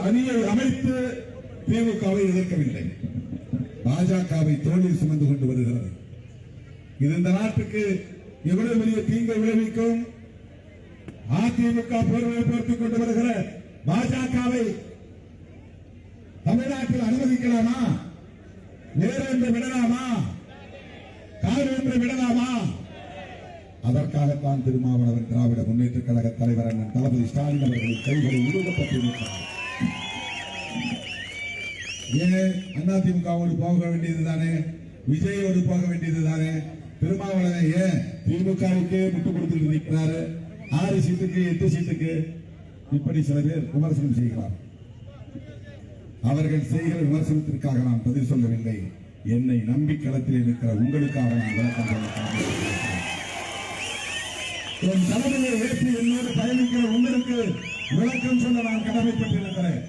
அணியை அமைத்து திமுகவை எதிர்க்கவில்லை, பாஜகவை தோளில் சுமந்து கொண்டு வருகிறது. இது இந்த நாட்டுக்கு எவ்வளவு பெரிய தீங்கை விளைவிக்கும். அதிமுக போர்வை போர்த்துக் கொண்டு வருகிற பாஜகவை தமிழ்நாட்டில் அனுமதிக்கலாமா? நேரு என்று விடலாமா? காடு என்று விடலாமா? அதற்காகத்தான் திருமாவளவன் திராவிட முன்னேற்ற கழக தலைவர் அண்ணன் தளபதி ஸ்டாலின் அவர்களின் கைகளை உருவப்பட்டிருக்கிறார். ஏன் அதிமுகவோடு போக வேண்டியதுதானே, விஜயோடு போக வேண்டியதுதானே, திருமாவளவன் ஏன் திமுகவுக்கு முட்டு கொடுத்து நிற்கிறாரு? 6 சீட்டுக்கு 8 சீட்டுக்கு இப்படி சில பேர் விமர்சனம் செய்கிறார். அவர்கள் செய்கிற விமர்சனத்திற்காக நான் பதில் சொல்லவில்லை. என்னை நம்பி களத்தில் இருக்கிற உங்களுக்காக நான் விளக்கம் சொல்ல, என் தலைமையை ஏற்றி என்னோடு பயணிக்கிற உங்களுக்கு விளக்கம் சொல்ல நான் கடமைப்பட்டிருக்கிறேன்.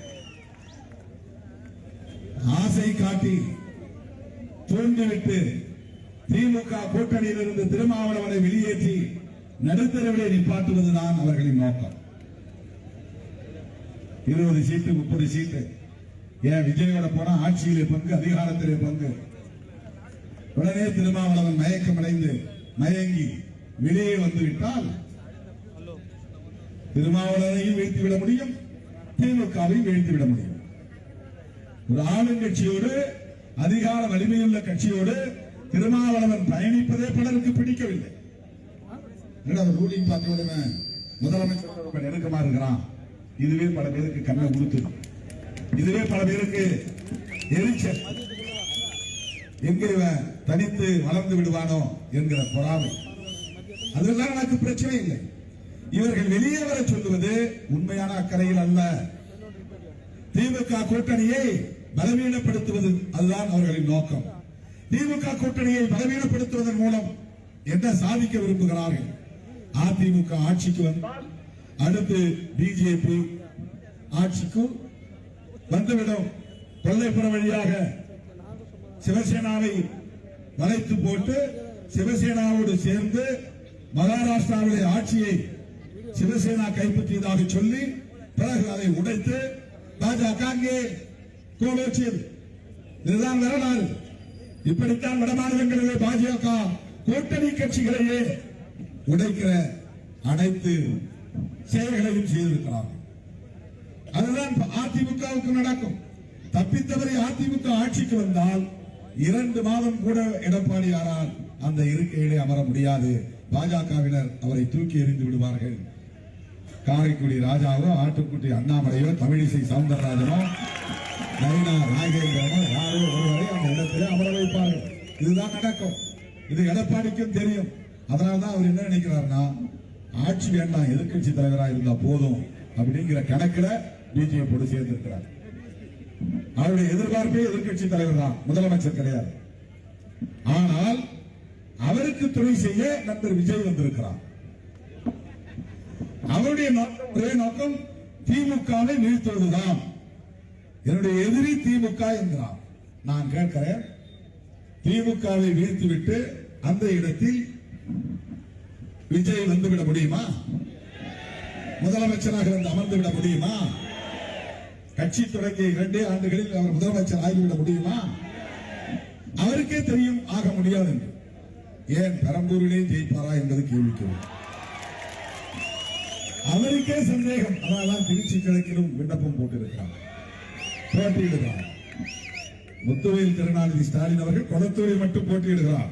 ஆசை காட்டி தூண்டிவிட்டு திமுக கூட்டணியில் இருந்து திருமாவளவனை வெளியேற்றி நடுத்தரவிலே நிப்பாட்டுவதுதான் அவர்களின் நோக்கம். 20 சீட்டு 30 சீட்டு ஏன் விஜயோட போனா ஆட்சியிலே பங்கு, அதிகாரத்திலே பங்கு. உடனே திருமாவளவன் மயக்கமடைந்து மயங்கி வெளியே வந்துவிட்டால் திருமாவளவனையும் வீழ்த்திவிட முடியும், திமுகவையும் வீழ்த்திவிட முடியும். ஒரு ஆளுங்கட்சியோடு, அதிகார வலிமையுள்ள கட்சியோடு திருமாவளவன் பயணிப்பதே பலருக்கு பிடிக்கவில்லை. ரூலிங் பார்த்து முதலமைச்சர் நெருக்கமா இருக்கிறான், இதுவே பல பேருக்கு கண்ணை உறுத்துது, இதுவே பல பேருக்கு எரிச்சல். எங்கே தனித்து வளர்ந்து விடுவானோ என்கிற பொறாமை. அதெல்லாம் எனக்கு பிரச்சனை இல்லை. இவர்கள் வெளியே வர சொல்லுவது உண்மையான அக்கறையில் அல்ல. திமுக கூட்டணியை பலவீனப்படுத்துவது அதுதான் அவர்களின் நோக்கம். திமுக கூட்டணியை பலவீனப்படுத்துவதன் மூலம் என்ன சாதிக்க விரும்புகிறார்கள்? அதிமுக ஆட்சிக்கு வந்தால் அடுத்து பிஜேபி ஆட்சிக்கு வந்துவிடும். கொல்லைப்புற வழியாக சிவசேனாவை வளைத்து போட்டு சிவசேனாவோடு சேர்ந்து மகாராஷ்டிராவுடைய ஆட்சியை சிவசேனா கைப்பற்றியதாக சொல்லி பிறகு அதை உடைத்து பாஜக அங்கே கோலோச்சியது. இதுதான் வரலாறு. இப்படித்தான் வடமாநிலங்களிலே பாஜக கூட்டணி கட்சிகளையே உடைக்கிற அனைத்து செயல்களையும் செய்திருக்கிறார்கள். அதுதான் அதிமுகவுக்கு நடக்கும். தப்பித்தவரை அதிமுக ஆட்சிக்கு வந்தால் 2 மாதம் கூட எடப்பாடியாரால் அந்த இருக்கையிலே அமர முடியாது. பாஜகவினர் அவரை தூக்கி எறிந்து விடுவார்கள். காரைக்குடி ராஜாவோ, ஆட்டுக்குட்டி அண்ணாமலையோ, தமிழிசை சவுந்தரராஜனோ, நயினா நாகேந்திரனோ யாரோ ஒருவரை அந்த இடத்திலே அமர வைப்பார்கள். இதுதான் நடக்கும். இது எடப்பாடிக்கும் தெரியும். அதனால்தான் அவர் என்ன நினைக்கிறார்னா, ஆட்சி வேண்டாம், எதிர்கட்சி தலைவராக இருந்தா போதும் அப்படிங்கிற கணக்கில் பிஜேபியோடு சேர்ந்திருக்கிறார். அவருடைய எதிர்பார்ப்பே எதிர்கட்சி தலைவர் தான், முதலமைச்சர் கிடையாது. ஆனால் அவருக்கு துணை செய்ய நண்பர் விஜய் வந்திருக்கிறார். அவருடைய ஒரே நோக்கம் திமுகவை வீழ்த்துவதுதான். என்னுடைய எதிரி திமுக என்கிறார். நான் கேட்கிறேன், திமுகவை வீழ்த்திவிட்டு அந்த இடத்தில் விஜய் வந்துவிட முடியுமா? முதலமைச்சராக வந்து அமர்ந்து விட முடியுமா? கட்சி தொடங்கிய 2 ஆண்டுகளில் அவர் முதலமைச்சர் ஆகிவிட முடியுமா? அவருக்கே தெரியும் ஆக முடியாது என்று. ஏன் பெரம்பூரிலே ஜெயிப்பாரா என்பது கேள்விக்கு அவருக்கே சந்தேகம். அதனால்தான் திருச்சி கிழக்கிலும் விண்ணப்பம் போட்டிருக்கிறார், போட்டியிடுகிறார். முத்துவேல் கருணாநிதி ஸ்டாலின் அவர்கள் கொளத்தூரில் மட்டும் போட்டியிடுகிறார்.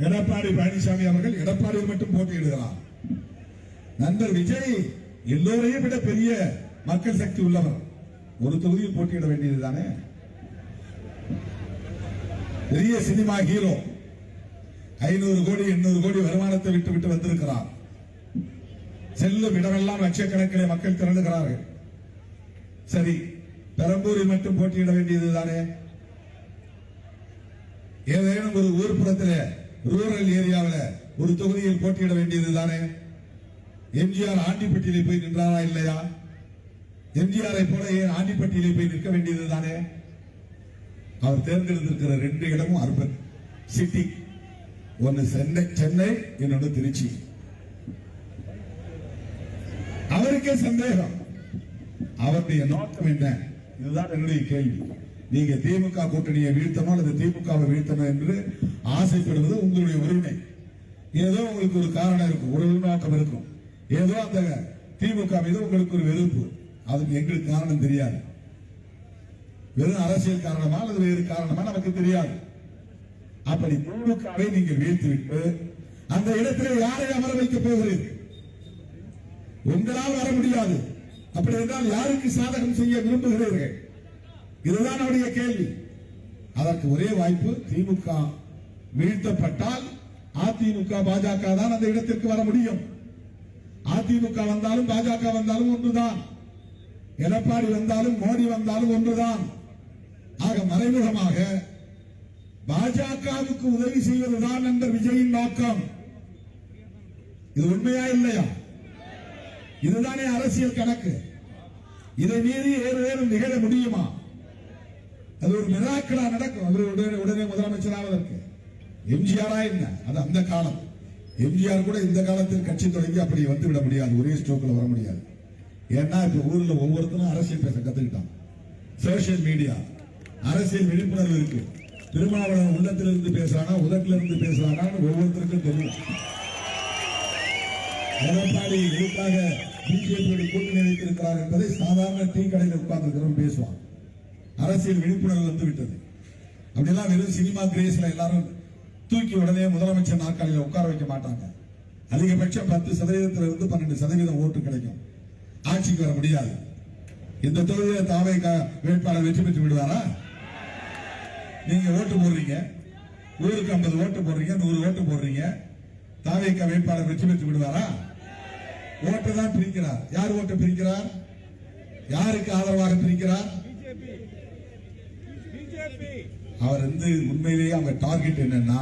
எடப்பாடி பழனிசாமி அவர்கள் எடப்பாடியில் மட்டும் போட்டியிடுகிறார். நண்பர் விஜய் எல்லோரையும் விட பெரிய மக்கள் சக்தி உள்ளவர். ஒரு தொகுதியில் போட்டியிட வேண்டியதுதானே. பெரிய சினிமா ஹீரோ, 500 கோடி 800 கோடி வருமானத்தை விட்டு விட்டு வந்திருக்கிறார். செல்லும் இடமெல்லாம் லட்சக்கணக்கிலே மக்கள் திரளுகிறார்கள். சரி, பெரம்பூரில் மட்டும் போட்டியிட வேண்டியதுதானே. ஏதேனும் ஒரு ஊர்ப்புறத்தில் ரூரல் ஏரியாவில் ஒரு தொகுதியில் போட்டியிட வேண்டியதுதானே. எம்ஜிஆர் ஆண்டிப்பட்டியிலே போய் நின்றாரா இல்லையா? எம்ஜிஆரை போல ஏன் ஆண்டிப்பட்டியிலே போய் நிற்க வேண்டியதுதானே. அவர் தேர்ந்தெடுத்திருக்கிற 2 இடமும் அர்பன் சிட்டி. ஒன்னு சென்னை, இன்னொன்னு திருச்சி. அவருக்கே சந்தேகம். அவருடைய நோக்கம் என்ன? இதுதான் என்னுடைய கேள்வி. நீங்க திமுக கூட்டணியை வீழ்த்தணும் அல்லது திமுகவை வீழ்த்தணும் என்று ஆசைப்படுவது உங்களுடைய உரிமை. ஏதோ உங்களுக்கு ஒரு காரணம் இருக்கும், ஒரு நோக்கம் இருக்கும். ஏதோ அந்த திமுக மீது உங்களுக்கு ஒரு வெறுப்பு, அதுக்கு எங்களுக்கு காரணம் தெரியாது. வெறும் அரசியல் காரணமா அல்லது வேறு காரணமா நமக்கு தெரியாது. அப்படி திமுகவை நீங்கள் வீழ்த்திவிட்டு அந்த இடத்திலே யாரை அமர வைக்க போகிறீர்கள்? உங்களால் வர முடியாது. அப்படி என்றால் யாருக்கு சாதகம் செய்ய விரும்புகிறீர்கள்? இதுதான் அவருடைய கேள்வி. அதற்கு ஒரே வாய்ப்பு, திமுக வீழ்த்தப்பட்டால் அதிமுக பாஜக தான் அந்த இடத்திற்கு வர முடியும். அதிமுக வந்தாலும் பாஜக வந்தாலும் ஒன்றுதான், எடப்பாடி வந்தாலும் மோடி வந்தாலும் ஒன்றுதான். ஆக மறைமுகமாக பாஜகவுக்கு உதவி செய்வதுதான் என்ற விஜயின் நோக்கம். இது உண்மையா இல்லையா? இதுதானே அரசியல் கணக்கு. இதை மீறி ஏறு நிகழ முடியுமா? அது ஒரு மிராக்கிளா நடக்கும். அவர் உடனே முதலமைச்சராவதற்கு எம்ஜிஆரா என்ன? அது அந்த காலம். எம்ஜிஆர் கூட இந்த காலத்தில் கட்சி தொடங்கி அப்படி வந்து விட முடியாது, ஒரே ஸ்ட்ரோக்கில் வர முடியாது. ஏன்னா இப்ப ஊர்ல ஒவ்வொருத்தரும் அரசியல் பேச கத்துக்கிட்டான். சோசியல் மீடியா, அரசியல் விழிப்புணர்வு இருக்கு. திருமாவளவன் உள்ளத்திலிருந்து பேசுறானா உதட்டில இருந்து பேசுறானான்னு ஒவ்வொருத்தருக்கும் தெரியும். எடப்பாடி எதுக்காக பிஜேபியோட கூட்டணி வைத்திருக்கிறார் என்பதை சாதாரண டீ கடையில் உட்கார்ந்து பேசுவான். அரசியல் விழிப்புணர்வு வந்து விட்டது. அப்படிலாம் வெறும் சினிமா கிரேஸ்ல எல்லாரும் தூக்கி உடனே முதலமைச்சர் நாற்காலியில் உட்கார வைக்க மாட்டாங்க. அதிகபட்சம் 10% 12% ஓட்டு கிடைக்கும். ஆட்சிக்கு வர முடியாது. இந்த தொகுதியில் தாவேகா வேட்பாளர் வெற்றி பெற்று விடுவாரா? நீங்க ஓட்டு போடுறீங்க, ஊருக்கு 50 ஓட்டு போடுறீங்க, 100 ஓட்டு போடுறீங்க. தாவேகா வேட்பாளர் வெற்றி பெற்று விடுவாரா? ஓட்டு தான் பிரிக்கிறார். யார் ஓட்டு பிரிக்கிறார்? யாருக்கு ஆதரவாக பிரிக்கிறார்? அவர் உண்மையிலேயே அவங்க டார்கெட் என்னன்னா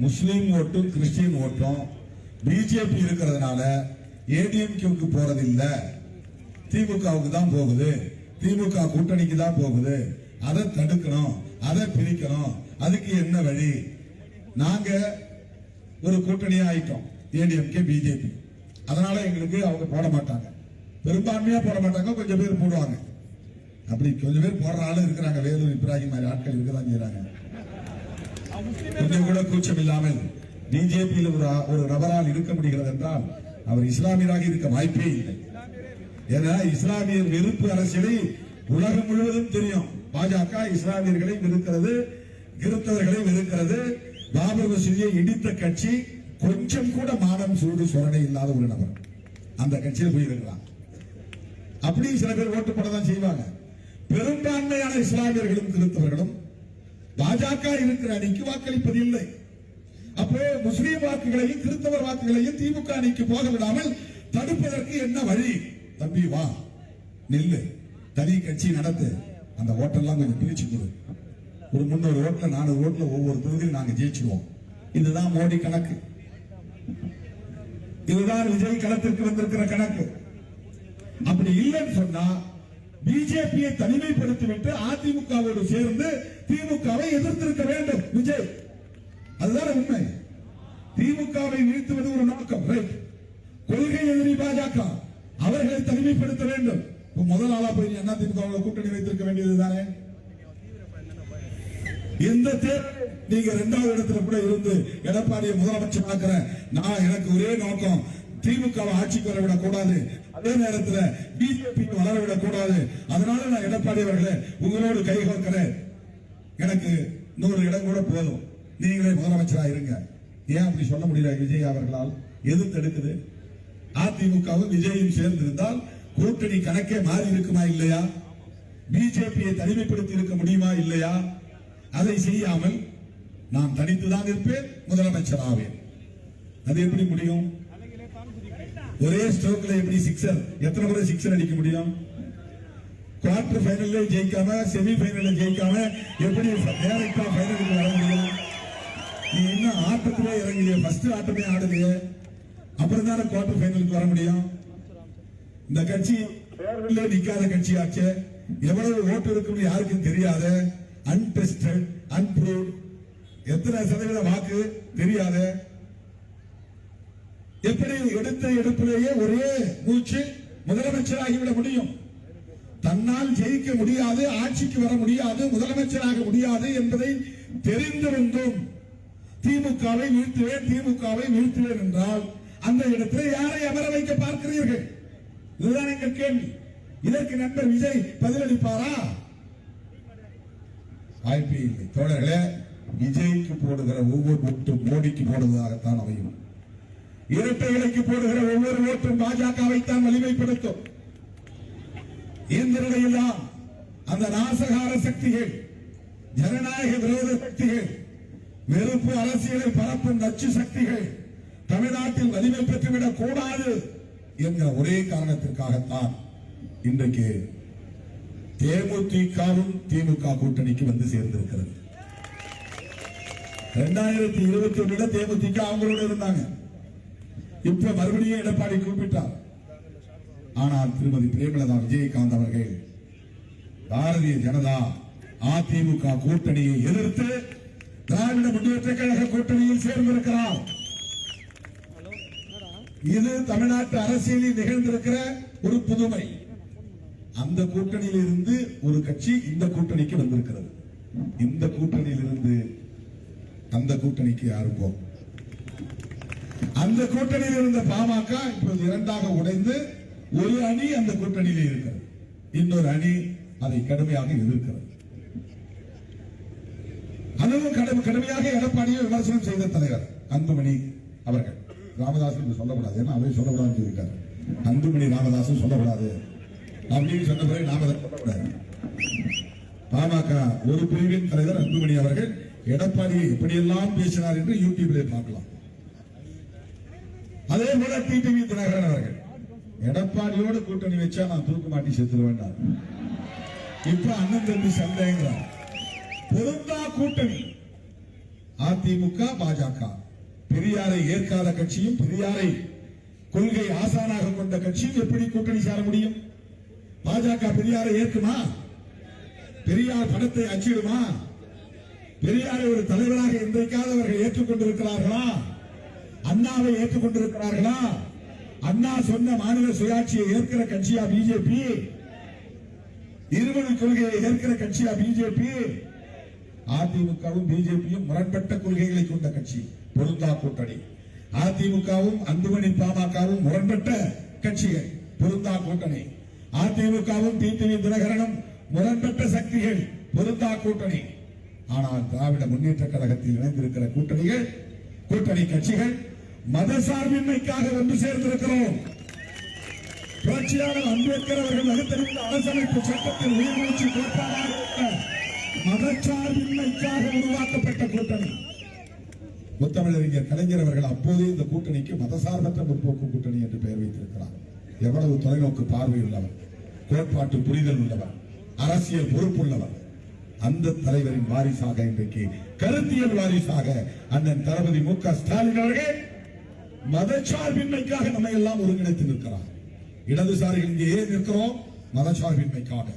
முஸ்லீம் ஓட்டும் கிறிஸ்டியன் ஓட்டும் பிஜேபி இருக்கிறதுனால ஏடிஎம்கேவுக்கு போறதில்லை, திமுகவுக்கு தான் போகுது, திமுக கூட்டணிக்கு தான் போகுது. அதை தடுக்கணும், அதை பிரிக்கணும். அதுக்கு என்ன வழி? நாங்க ஒரு கூட்டணியா ஆயிட்டோம், ஏடிஎம்கே பிஜேபி. அதனால எங்களுக்கு அவங்க போட மாட்டாங்க, பெரும்பான்மையா போட மாட்டாங்க, கொஞ்சம் பேர் போடுவாங்க. அப்படி கொஞ்சம் பேர் போடுற ஆளும் இருக்கிறாங்க. வேலூர் இப்ராஹிம் மாதிரி ஆட்கள் இருக்கதான் செய்யறாங்க. கொஞ்சம் கூட கூச்சம் இல்லாமல் பிஜேபியில் ஒரு நபரால் இருக்க முடிகிறது என்றால் அவர் இஸ்லாமியராக இருக்க வாய்ப்பே இல்லை. ஏன்னா இஸ்லாமியர் வெறுப்பு அரசியலை உலகம் முழுவதும் தெரியும். பாஜக இஸ்லாமியர்களை வெறுக்கிறது, கிறிஸ்தவர்களை வெறுக்கிறது. பாபர் மசூதியை இடித்த கட்சி கொஞ்சம் கூட மானம் சூடு சொரணை இல்லாத ஒரு நபர் அந்த கட்சியில் போயிருக்கிறார். அப்படி சில பேர் ஓட்டு போட தான் செய்வாங்க. பெரும்பான்மையான இஸ்லாமியர்களும் கிறிஸ்தவர்களும் பாஜக இருக்கிற அணிக்கு வாக்களிப்பது இல்லை. அப்போ முஸ்லீம் வாக்குகளையும் கிறிஸ்தவர் வாக்குகளையும் திமுக அணிக்கு போக விடாமல் தடுப்பதற்கு என்ன வழி? தம்பி வா, நெல்லு, தனி கட்சி நடத்து, அந்த ஓட்டெல்லாம் கொஞ்சம் பிரிச்சு கொடு. ஒரு 300 ஓட்டுல 400 ஓட்டுல ஒவ்வொரு தொகுதியில் நாங்க ஜெயிச்சிருவோம். இதுதான் மோடி கணக்கு, இதுதான் விஜய் களத்திற்கு வந்திருக்கிற கணக்கு. அப்படி இல்லைன்னு சொன்னா பிஜேபியை தனிமைப்படுத்திவிட்டு அதிமுகவோடு சேர்ந்து திமுகவை எதிர்த்திருக்க வேண்டும் விஜய். அதுதான் உண்மை. திமுகவை வீழ்த்துவது ஒரு நோக்கம், ரைட். கொள்கை எதிரி பாஜக, அவர்களை தனிமைப்படுத்த வேண்டும். முதல் ஆளா போய் அண்ணா திமுக கூட்டணி வைத்திருக்க வேண்டியது தானே. இந்த தேர்தல் நீங்க 2வது இடத்துல கூட இருந்து எடப்பாடியை முதலமைச்சர் ஆக்குறேன். நான் எனக்கு ஒரே நோக்கம், திமுக ஆட்சிக்கு வரவிடக் கூடாது, அதே நேரத்தில் பிஜேபி வளரவிடக் கூடாது. அதனால நான் எடப்பாடி அவர்களே உங்களோடு கைகோர்க்கிறேன். எனக்கு 100 இடம் கூட போதும், நீங்களே முதலமைச்சரா இருங்க. ஏன் அப்படி சொல்ல முடியல விஜய் அவர்களால்? எது தடுக்குது? அதிமுகவும் விஜயும் சேர்ந்திருந்தால் கூட்டணி கணக்கே மாறி இருக்குமா இல்லையா? பிஜேபியை தனிமைப்படுத்தி இருக்க முடியுமா இல்லையா? அதை செய்யாமல் நான் தனித்துதான் இருப்பேன், முதலமைச்சர் ஆவேன். அது எப்படி முடியும்? ஒரே ஸ்ட்ரோக்ல எப்படி சிக்ஸர், எத்தனை முறை சிக்ஸர் அடிக்க முடியும்? குவார்டர் ஃபைனல்ல ஜெயிக்காம, செமி ஃபைனல்ல ஜெயிக்காம எப்படி டைரக்டா ஃபைனலுக்கு வர முடியும்? நீ இன்னும் ஆட்டத்திலே இறங்கலையே, ஃபர்ஸ்ட் ஆட்டமே ஆடலையே, அப்புறம் தானே குவார்டர் ஃபைனலுக்கு வர முடியும். இந்த கட்சி நிக்காத கட்சியாச்சு, எவ்வளவு ஓட்டு இருக்கும் யாருக்கும் தெரியாத, அன்டெஸ்டட், அன்ப்ரூவ்ட், எத்தனை சதவீத வாக்கு தெரியாத, எப்படி எடுத்த எடுப்பிலேயே ஒரே மூச்சு முதலமைச்சராகிவிட முடியும்? தன்னால் ஜெயிக்க முடியாது, ஆட்சிக்கு வர முடியாது, முதலமைச்சராக முடியாது என்பதை தெரிந்திருந்தும் திமுகவை வீழ்த்துவேன் என்றால் அந்த இடத்தில் யாரை அமர வைக்க பார்க்கிறீர்கள்? இதுதான் எங்கள் கேள்வி. இதற்கு நண்பர் விஜய் பதிலளிப்பாரா? வாய்ப்பே இல்லை. தோழர்களே, விஜய்க்கு போடுகிற ஒவ்வொரு ஓட்டும் மோடிக்கு போடுவதாகத்தான் அமையும். இரட்டை இலைக்கு போடுகிற ஒவ்வொரு ஓட்டும் பாஜகவைத்தான் வலிமைப்படுத்தும். இந்த நிலையில்தான் அந்த நாசகார சக்திகள், ஜனநாயக விரோத சக்திகள், வெறுப்பு அரசியலை பரப்பும் நச்சு சக்திகள் தமிழ்நாட்டில் வலிமை பெற்றுவிடக் கூடாது என்கிற ஒரே காரணத்திற்காகத்தான் இன்றைக்கு தேமுதிகவும் திமுக கூட்டணிக்கு வந்து சேர்ந்திருக்கிறது. 2021 தேமுதிக அவங்களோட இருந்தாங்க. இப்ப மறுபடியும் எடப்பாடி கூப்பிட்டார். ஆனால் திருமதி பிரேமலதா விஜயகாந்த் அவர்கள் பாரதிய ஜனதா அதிமுக கூட்டணியை எதிர்த்து திராவிட முன்னேற்ற கழக கூட்டணியில் சேர்ந்திருக்கிறார். இது தமிழ்நாட்டு அரசியலில் நிகழ்ந்திருக்கிற ஒரு புதுமை. அந்த கூட்டணியில் இருந்து ஒரு கட்சி இந்த கூட்டணிக்கு வந்திருக்கிறது. இந்த கூட்டணியில் இருந்து அந்த கூட்டணிக்கு யாரும் போகும். அந்த கூட்டணியில் இருந்த பாமக இப்போது இரண்டாக உடைந்து ஒரு அணி அந்த கூட்டணியில் இருக்கிறது, இன்னொரு அணி அதை கடுமையாக எதிர்க்கிறது. அதுவும் கடுமையாக எடப்பாடியை விமர்சனம் செய்த தலைவர் அன்புமணி அவர்கள். ராமதாஸ் சொல்லக்கூடாது, ஏன்னா அவை சொல்லக்கூடாதுன்னு சொல்லியிருக்காரு. அன்புமணி ராமதாசும் சொல்லக்கூடாது அப்படின்னு சொன்ன பிறகு நாம சொல்லக்கூடாது. பாமக ஒரு பிரிவின் தலைவர் அன்புமணி அவர்கள் எடப்பாடியை எப்படியெல்லாம் பேசினார் என்று யூடியூபிலே பார்க்கலாம். அதே போல டிடிவி தினகரன் அவர்கள் எடப்பாடியோடு கூட்டணி வச்சா நான் தூக்கு மாட்டி செத்துட வேண்டாம். இப்ப அண்ணன் தம்பி சண்டைங்கிறார். பொருந்தா கூட்டணி அதிமுக பாஜக. பெரியாரை ஏற்காத கட்சியும் பெரியாரை கொள்கை ஆசானாக கொண்ட கட்சியும் எப்படி கூட்டணி சேர முடியும்? பாஜக பெரியாரை ஏற்குமா? பெரியார் படத்தை அச்சிடுமா? பெரியாரை ஒரு தலைவராக இன்றைக்காவது அவர்கள் ஏற்றுக்கொண்டிருக்கிறார்களா? அண்ணாவை ஏற்றுக்கொண்டிருக்கிறார்களா? அண்ணா சொன்ன மாநில சுயாட்சியை ஏற்கிற கட்சியா பிஜேபி? இருமொழி கொள்கையை ஏற்கிற கட்சியா பிஜேபி? அதிமுகவும் பிஜேபியும் முரண்பட்ட கொள்கைகளை கொண்ட கட்சி, பொருந்தா கூட்டணி. அதிமுகவும் அன்புமணி பாமகவும் முரண்பட்ட கட்சிகள், பொருந்தா கூட்டணி. அதிமுகவும் டிடிவி தினகரனும் முரண்பட்ட சக்திகள், பொருந்தா கூட்டணி. ஆனால் திராவிட முன்னேற்ற கழகத்தில் இணைந்திருக்கிற கூட்டணிகள், கூட்டணி கட்சிகள் மதசார்பின்மைக்காக ஒன்று சேர்ந்திருக்கிறோம். புரட்சியாளர் அம்பேத்கர் அவர்கள் வகுத்தறிந்த அரசமைப்பு சட்டத்தில் உயிர்மூச்சு கோட்பாடாக மதச்சார்பின்மைக்காக உருவாக்கப்பட்ட கூட்டணி. முத்தமிழறிஞர் கலைஞர் அவர்கள் அப்போதே இந்த கூட்டணிக்கு மதசார்பற்ற முற்போக்கு கூட்டணி என்று பெயர் வைத்திருக்கிறார். எவ்வளவு தொலைநோக்கு பார்வை உள்ளவர், கோட்பாட்டு புரிதல் உள்ளவர், அரசியல் பொறுப்புள்ளவர். அந்த தலைவரின் வாரிசாக இன்றைக்கு கருத்தியல் வாரிசாக அண்ணன் தளபதி மு.க. ஸ்டாலின் அவர்கள் மதச்சார்பின்மைக்காக நம்மை எல்லாம் ஒருங்கிணைத்து நிற்கிறார். இடதுசாரிகள் இங்கே ஏன் நிற்கிறோம்? மதச்சார்பின்மைக்காக.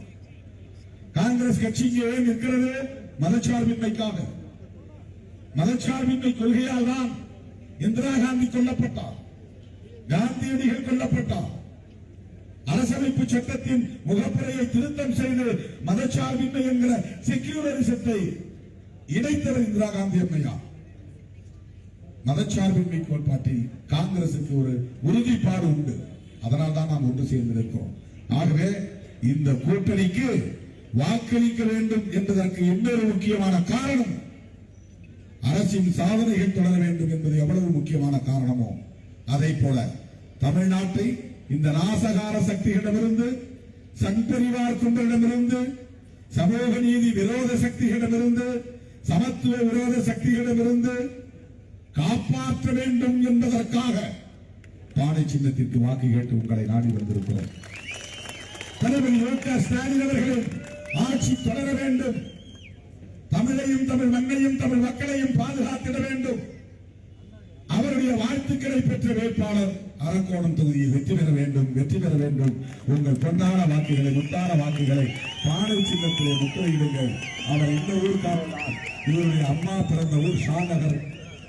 காங்கிரஸ் கட்சி இங்கே ஏன் நிற்கிறது? மதச்சார்பின்மைக்காக. மதச்சார்பின்மை கொள்கையால் தான் இந்திரா காந்தி கொல்லப்பட்டார், காந்தியடிகள் கொல்லப்பட்டார். அரசமைப்பு சட்டத்தின் முகப்புரையை திருத்தம் செய்து மதச்சார்பின்மை என்கிற செக்யூலரிசத்தை இணைத்தவர் இந்திரா காந்தி அம்மையார். மதச்சார்பின்மை கோட்பாட்டில் காங்கிரசுக்கு ஒரு உறுதிப்பாடு உண்டு. அதனால் தான் நாம் ஒன்று சேர்ந்திருக்கிறோம். ஆகவே இந்த கூட்டணிக்கு வாக்களிக்க வேண்டும் என்பதற்கு இன்னொரு முக்கியமான காரணம், அரசின் சாதனைகள் தொடர வேண்டும் என்பது எவ்வளவு முக்கியமான காரணமோ அதை போல தமிழ்நாட்டை இந்த நாசகார சக்திகளிடமிருந்து, சங்பரிவார் கும்பலிடமிருந்து, சமூக நீதி விரோத சக்திகளிடமிருந்து, சமத்துவ விரோத சக்திகளிடமிருந்து காப்பாற்ற வேண்டும் என்பதற்காக பானை சின்னத்திற்கு வாக்கு கேட்டு உங்களை நாடி வந்திருக்கிறோம். தளபதி மு.க. ஸ்டாலின் அவர்கள் ஆட்சி தொடர வேண்டும். தமிழையும் தமிழ் மண்ணையும் தமிழ் மக்களையும் பாதுகாத்திட வேண்டும். அவருடைய வாழ்த்துக்களை பெற்ற வேட்பாளர் அரக்கோணம் தொகுதியில் வெற்றி பெற வேண்டும், வெற்றி பெற வேண்டும். உங்கள் பொன்னான வாக்குகளை, முத்தான வாக்குகளை பானை சின்னத்திலே முத்திரையிடுங்கள். அவர் இந்த ஊருக்காரர், இவருடைய அம்மா பிறந்த ஊர் ஷாநகர்,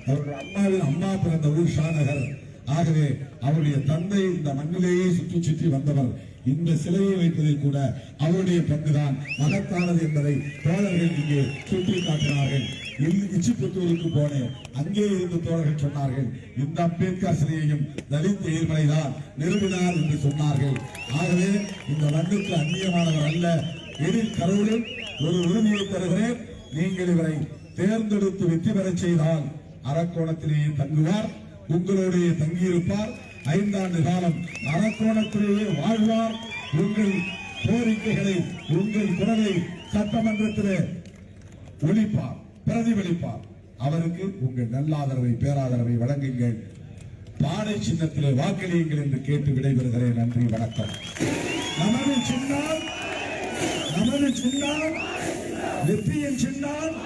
அவருடைய அம்மாவின் அம்மா பிறந்த ஊர் ஷாநகர். ஆகவே அவருடைய தந்தை இந்த மண்ணிலேயே சுற்றி சுற்றி வந்தவர். இந்த சிலையை வைப்பதில் கூட அவருடைய பங்குதான் மகத்தானது என்பதை தோழர்கள் இங்கே சுட்டிக்காட்டினார்கள். இச்சிப்புத்தூருக்கு போனேன், அங்கே இருந்து தோழர்கள் சொன்னார்கள், இந்த அம்பேத்கர் சிலையையும் தலித் ஏழ்மலைதான் நிறுவினார் என்று சொன்னார்கள். ஆகவே இந்த மண்ணுக்கு அந்நியமானவர் அல்ல. எதில் கடவுளும் ஒரு உறுதியை தருகிறேன், நீங்கள் இவரை தேர்ந்தெடுத்து வெற்றி பெறச் செய்தால் அரக்கோணத்திலேயே தங்குவார், உங்களோடையே தங்கியிருப்பார், 5 ஆண்டு காலம் அரக்கோணத்திலேயே வாழ்வார். உங்கள் கோரிக்கைகளை, உங்கள் குரலை சட்டமன்றத்திலே ஒலிப்பார், பிரதிபலிப்பார். அவருக்கு உங்கள் நல்லாதரவை, பேராதரவை வழங்குங்கள். பானை சின்னத்திலே வாக்களியுங்கள் என்று கேட்டு விடைபெறுகிறேன். நன்றி, வணக்கம். நமது சின்னம், நமது சின்னம், வெற்றியின் சின்னம்.